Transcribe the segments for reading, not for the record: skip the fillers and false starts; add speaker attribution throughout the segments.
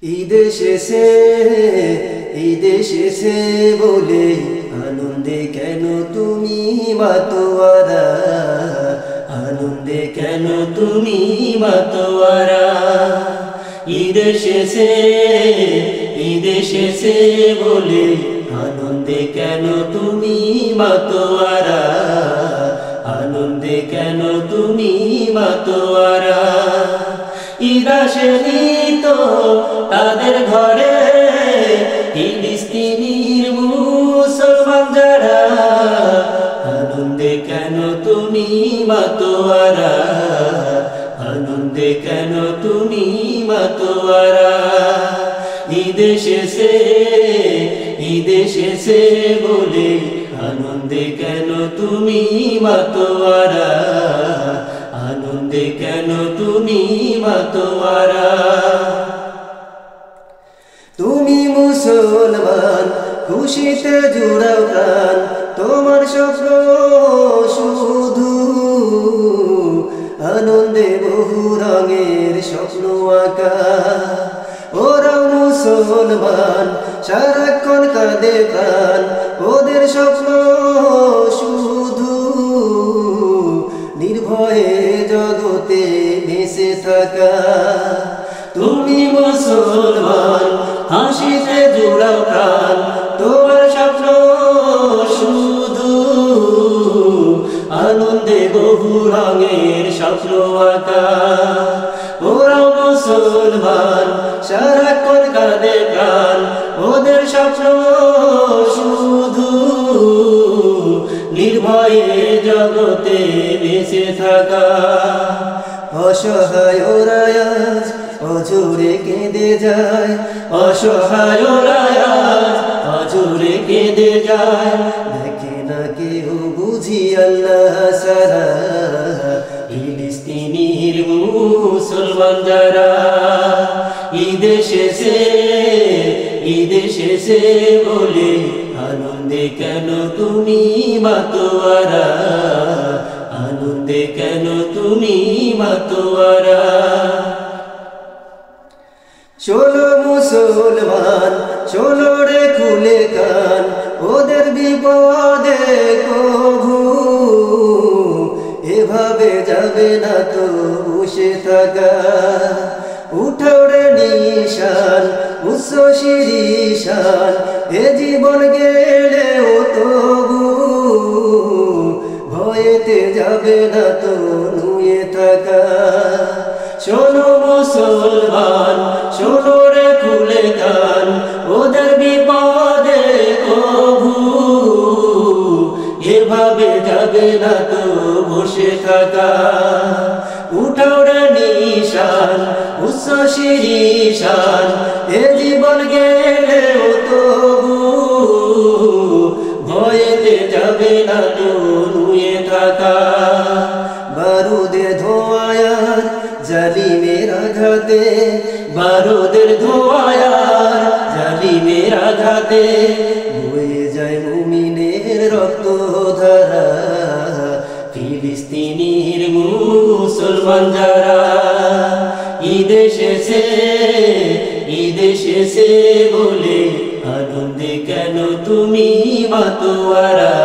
Speaker 1: ঈদ এসেছে, ঈদ এসেছে বলে আনন্দে কেন তুমি মাতোয়ারা, আনন্দে কেন তুমি মাতোয়ারা। ঈদ এসেছে, ঈদ এসেছে বলে আনন্দে কেন তুমি মাতোয়ারা, আনন্দে কেন তুমি মাতোয়ারা। ঈদ আসেনি তো তাদের ঘরে ফিলিস্তিনির মুসলমান যারা, আনন্দে কেন তুমি মাতোয়ারা, আনন্দে কেন তুমি মাতোয়ারা। ঈদ এসেছে, ঈদ এসেছে বলে আনন্দে কেন তুমি মাতোয়ারা, আনন্দে কেন তুমি মাতোয়ারা। তুমি মুসলমান খুশিতে জুড়াও প্রাণ, তোমার স্বপ্ন শুধু আনন্দে বহু রঙের স্বপ্ন আঁকা। ওরাও মুসলমান সারাক্ষণ কাঁদে প্রাণ, ওদের স্বপ্ন শুধু নির্ভয়ে জগতে ভেসে থাকা। তুমি মুসলমান হাসিতে জুড়াও প্রাণ, তোমার স্বপ্ন শুধু আনন্দে বহু রঙের স্বপ্ন আঁকা। ওরাও মুসলমান সারাক্ষণ কাঁদে প্রাণ, ওদের স্বপ্ন শুধু নির্ভয়ে জগতে বেঁচে থাকা। অসহায় ওরা আজ অঝরে কেঁদে যায়, অসহায় ওরা আজ অঝরে কেঁদে যায়। দেখে না কেউ বুঝি আল্লাহ সারা, ফিলিস্তিনির মুসলমান যারা। ঈদ এসেছে, ঈদ এসেছে বলে আনন্দে কেন তুমি মাতোয়ারা, আনন্দে কেন তুমি মাতোয়ারা। চলো মুসলমান চলো রে খুলে কান, ওদের বিপদে কভু এভাবে যাবে না তো বসে থাকা। উঠাও রে নিশান উচ্চ শিরিশান, এ জীবন গেলেও তবু ভয়েতে যাবে না তো নুয়ে থাকা। শোনো মুসলমান শোনো রে খুলে কান, ওদের বিপদে কভু এভাবে যাবে না তো বসে থাকা। উঠাও রে নিশান উচ্চ শিরিশান, এ জীবন গেলেও তবু ভয়েতে যাবে না তো নুয়ে থাকা। বারুদের ধোঁয়ার জালিমের আঘাতে, বারুদের ধোঁয়ার জালিমের আঘাতে বয়ে যায় মুমিনের রক্তধারা। ফিলিস্তিনির মুসলমান যারা। ঈদ এসেছে, ঈদ এসেছে বলে আনন্দে কেন তুমি মাতোয়ারা,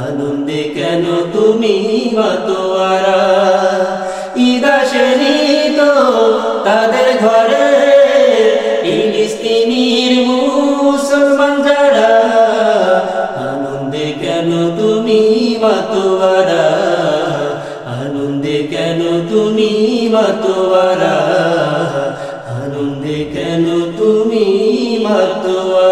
Speaker 1: আনন্দে কেন তুমি মাতোয়ারা। ঈদ আসেনি তো তাদের ঘরে ফিলিস্তিনির মুসলমান যারা, আনন্দে কেন তুমি মাতোয়ারা, আনন্দে কেন তুমি মাতোয়ারা, আনন্দে কেন তুমি মাতোয়ারা।